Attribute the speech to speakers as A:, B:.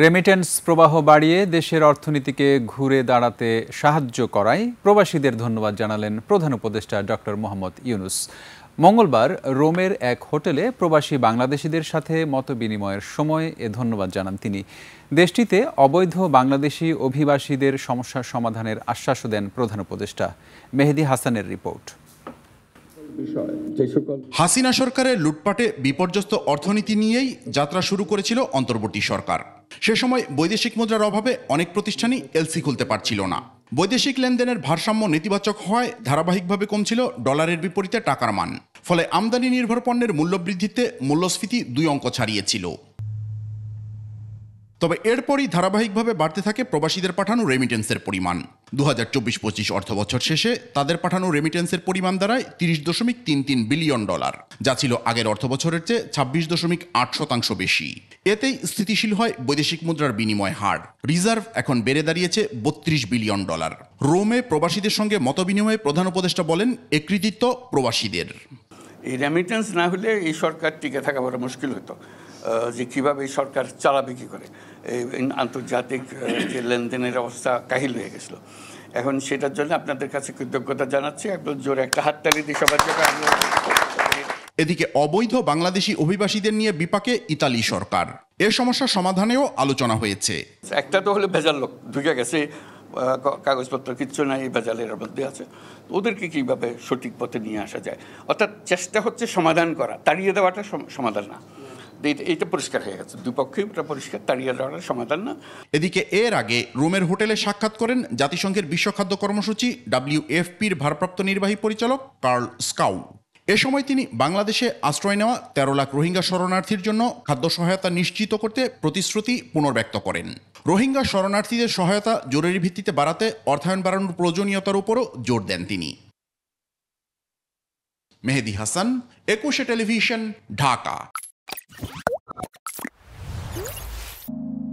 A: Remittance প্রবাহ বাড়িয়ে দেশের অর্থনীতিকে ঘুরে দাঁড়াতে সাহায্য করায় প্রবাসীদের ধন্যবাদ জানালেন প্রধান উপদেষ্টা ডক্টর মোহাম্মদ ইউনূস। মঙ্গলবার রোমের এক হোটেলে প্রবাসী বাংলাদেশিদের সাথে মতবিনিময়ের সময় এ ধন্যবাদ জানান তিনি। দেশটিতে অবৈধ বাংলাদেশি অভিবাসীদের সমস্যার সমাধানের আশ্বাসও দেন প্রধান উপদেষ্টা। মেহেদী হাসানের রিপোর্ট।
B: হাসিনা সরকারের লুটপাটে বিপর্যস্ত অর্থনীতি নিয়েই যাত্রা শুরু করেছিল অন্তর্বর্তী সরকার। সে সময় বৈদেশিক মুদ্রার অভাবে অনেক প্রতিষ্ঠানই এলসি খুলতে পারছিল না। বৈদেশিক লেনদেনের ভারসাম্য নেতিবাচক হওয়ায় ধারাবাহিকভাবে কমছিল ডলারের বিপরীতে টাকার মান। ফলে আমদানি নির্ভর পণ্যের মূল্যবৃদ্ধিতে মূল্যস্ফীতি 2 অঙ্ক ছাড়িয়েছিল। তবে এরপরই ধারাবাহিকভাবে বাড়তে থাকে প্রবাসীদের পাঠানো রেমিটেন্সের পরিমাণ। 2024-25 অর্থবছর শেষে তাদের পাঠানো রেমিটেন্সের পরিমাণ দাঁড়ায় $30.33 বিলিয়ন, যা ছিল আগের অর্থবছরের চেয়ে 26.8% বেশি। এতেই স্থিতিশীল হয় বৈদেশিক মুদ্রার বিনিময় হার। রিজার্ভ এখন বেড়ে দাঁড়িয়েছে $32 বিলিয়ন। রোমে প্রবাসীদের সঙ্গে মতবিনিময়ে প্রধান উপদেষ্টা বলেন, এ কৃতিত্ব প্রবাসীদের।
C: এই রেমিটেন্স না হলে এই সরকার টিকে থাকা বড় মুশকিল হতো, যে কীভাবে এই সরকার চালাবে কী করে। এই আন্তর্জাতিক যে লেনদেনের অবস্থা কাহিল হয়ে গেছিল। এখন সেটার জন্য আপনাদের কাছে কৃতজ্ঞতা জানাচ্ছি। একদম জোরে একটা হাততালি দিয়ে সবার জন্য।
B: এদিকে অবৈধ বাংলাদেশি অভিবাসীদের নিয়ে বিপাকে ইতালি সরকার। এর সমস্যা সমাধানেও আলোচনা হয়েছে।
C: একটা তো হলে ভেজাল লোক ঢুকে গেছে, কাগজপত্র কিচ্ছু নাই, ভেজালের মধ্যে আছে। ওদেরকে কীভাবে সঠিক পথে নিয়ে আসা যায়, অর্থাৎ চেষ্টা হচ্ছে সমাধান করা, তাড়িয়ে দেওয়াটা সমাধান না। এইটা পরিষ্কার হয়ে গেছে, দুপক্ষই ওটা পরিষ্কার, তাড়িয়ে দেওয়ার সমাধান না।
B: এদিকে এর আগে রোমের হোটেলে সাক্ষাৎ করেন জাতিসংঘের বিশ্ব খাদ্য কর্মসূচি WFPর ভারপ্রাপ্ত নির্বাহী পরিচালক কার্ল স্কাউ। এ সময় তিনি বাংলাদেশে আশ্রয় নেওয়া 13 লাখ রোহিঙ্গা শরণার্থীর জন্য খাদ্য সহায়তা নিশ্চিত করতে প্রতিশ্রুতি পুনর্ব্যক্ত করেন। রোহিঙ্গা শরণার্থীদের সহায়তা জরুরি ভিত্তিতে বাড়াতে অর্থায়ন বাড়ানোর প্রয়োজনীয়তার উপরও জোর দেন তিনি। মেহেদী হাসান, 21 টেলিভিশন, ঢাকা।